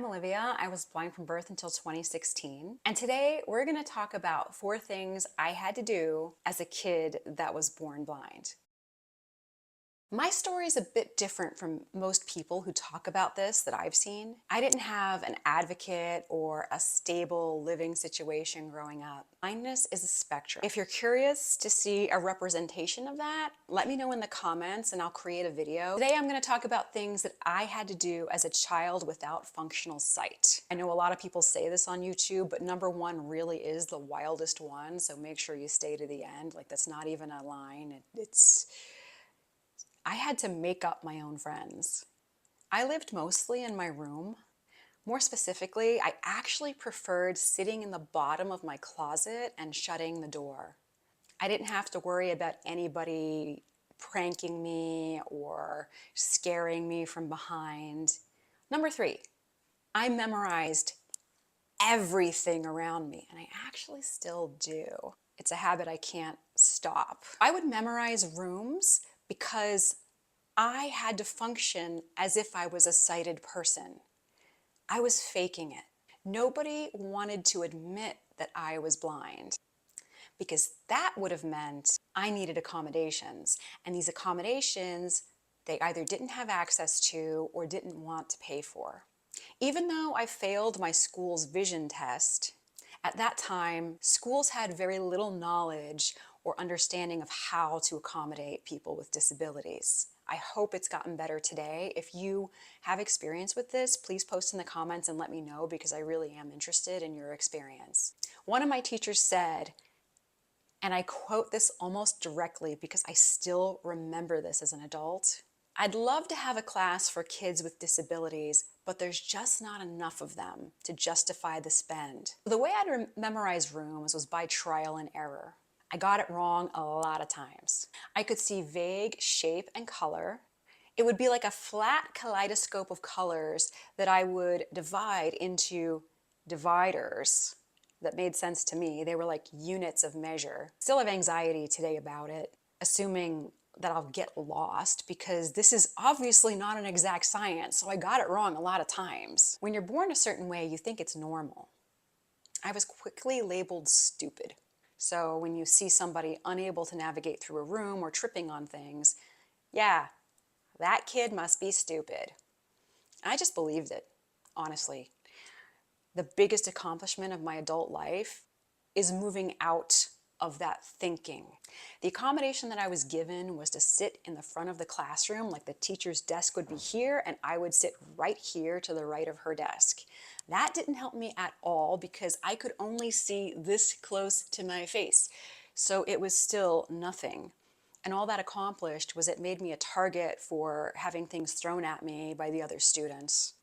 Olivia. I was blind from birth until 2016. And today we're going to talk about 4 things I had to do as a kid that was born blind. My story is a bit different from most people who talk about this that I've seen. I didn't have an advocate or a stable living situation growing up. Blindness is a spectrum. If you're curious to see a representation of that, let me know in the comments and I'll create a video. Today I'm going to talk about things that I had to do as a child without functional sight. I know a lot of people say this on YouTube, but number one really is the wildest one, so make sure you stay to the end. Like, that's not even a line. I had to make up my own friends. I lived mostly in my room. More specifically, I actually preferred sitting in the bottom of my closet and shutting the door. I didn't have to worry about anybody pranking me or scaring me from behind. Number 3, I memorized everything around me, and I actually still do. It's a habit I can't stop. I would memorize rooms because I had to function as if I was a sighted person. I was faking it. Nobody wanted to admit that I was blind because that would have meant I needed accommodations. And these accommodations, they either didn't have access to or didn't want to pay for. Even though I failed my school's vision test, at that time, schools had very little knowledge or understanding of how to accommodate people with disabilities. I hope it's gotten better today. If you have experience with this, please post in the comments and let me know because I really am interested in your experience. One of my teachers said, and I quote this almost directly because I still remember this as an adult, "I'd love to have a class for kids with disabilities, but there's just not enough of them to justify the spend." The way I'd memorize rooms was by trial and error. I got it wrong a lot of times. I could see vague shape and color. It would be like a flat kaleidoscope of colors that I would divide into dividers that made sense to me. They were like units of measure. Still have anxiety today about it, assuming that I'll get lost because this is obviously not an exact science, so I got it wrong a lot of times. When you're born a certain way, you think it's normal. I was quickly labeled stupid. So when you see somebody unable to navigate through a room or tripping on things, yeah, that kid must be stupid. I just believed it, honestly. The biggest accomplishment of my adult life is moving out of that thinking. The accommodation that I was given was to sit in the front of the classroom, like the teacher's desk would be here and I would sit right here to the right of her desk. That didn't help me at all because I could only see this close to my face. So it was still nothing. And all that accomplished was it made me a target for having things thrown at me by the other students.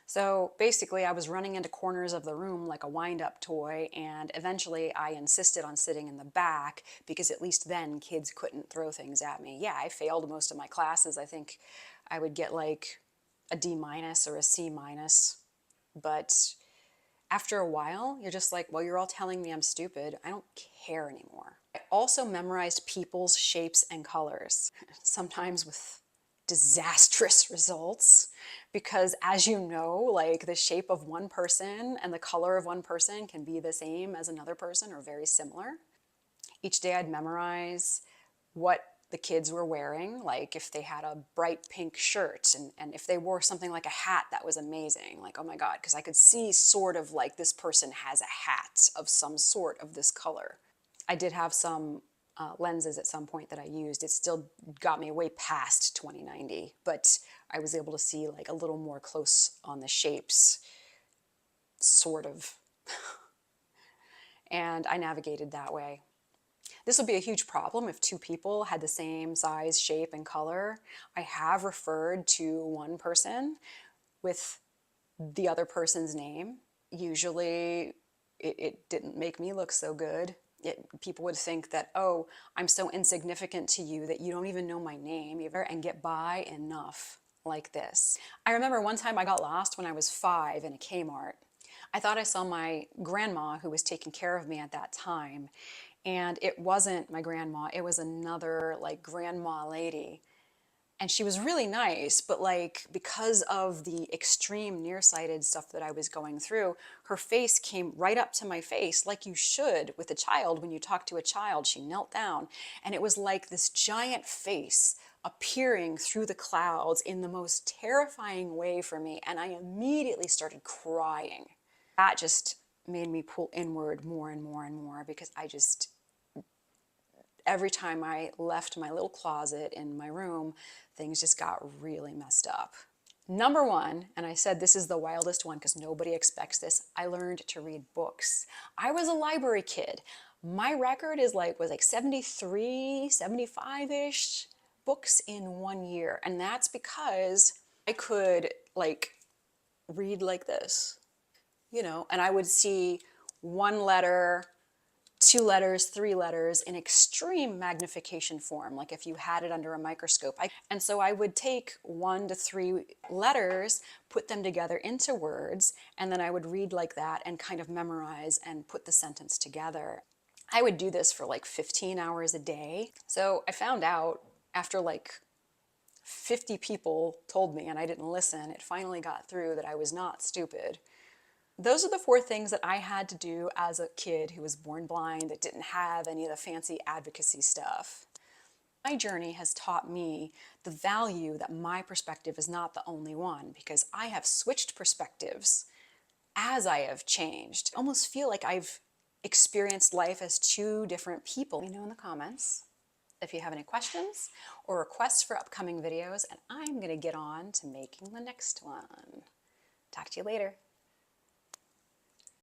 So basically I was running into corners of the room like a wind-up toy, and eventually I insisted on sitting in the back because at least then kids couldn't throw things at me. Yeah, I failed most of my classes. I think I would get like a D- or a C-, but after a while you're just like, well, you're all telling me I'm stupid. I don't care anymore. I also memorized people's shapes and colors, sometimes with disastrous results, because as you know, like the shape of one person and the color of one person can be the same as another person or very similar. Each day I'd memorize what the kids were wearing, like if they had a bright pink shirt and if they wore something like a hat that was amazing, like, oh my God, because I could see sort of like this person has a hat of some sort of this color. I did have some lenses at some point that I used. It still got me way past 2090, but I was able to see like a little more close on the shapes, sort of. And I navigated that way. This would be a huge problem if 2 people had the same size, shape, and color. I have referred to one person with the other person's name. Usually it didn't make me look so good. People would think that, oh, I'm so insignificant to you that you don't even know my name, and get by enough like this. I remember one time I got lost when I was 5 in a Kmart. I thought I saw my grandma who was taking care of me at that time, and it wasn't my grandma, it was another like grandma lady. And she was really nice, but like because of the extreme nearsighted stuff that I was going through, her face came right up to my face, like you should with a child. When you talk to a child, she knelt down, and it was like this giant face appearing through the clouds in the most terrifying way for me. And I immediately started crying. That just made me pull inward more and more and more, because every time I left my little closet in my room, things just got really messed up. Number one, and I said this is the wildest one because nobody expects this, I learned to read books. I was a library kid. My record was like 73, 75-ish books in 1 year. And that's because I could like read like this, and I would see one letter, two letters, three letters in extreme magnification form, like if you had it under a microscope. And so I would take 1 to 3 letters, put them together into words, and then I would read like that and kind of memorize and put the sentence together. I would do this for like 15 hours a day. So I found out after like 50 people told me and I didn't listen, it finally got through that I was not stupid. Those are the 4 things that I had to do as a kid who was born blind, that didn't have any of the fancy advocacy stuff. My journey has taught me the value that my perspective is not the only one, because I have switched perspectives as I have changed. I almost feel like I've experienced life as 2 different people. Let me know in the comments if you have any questions or requests for upcoming videos, and I'm going to get on to making the next one. Talk to you later.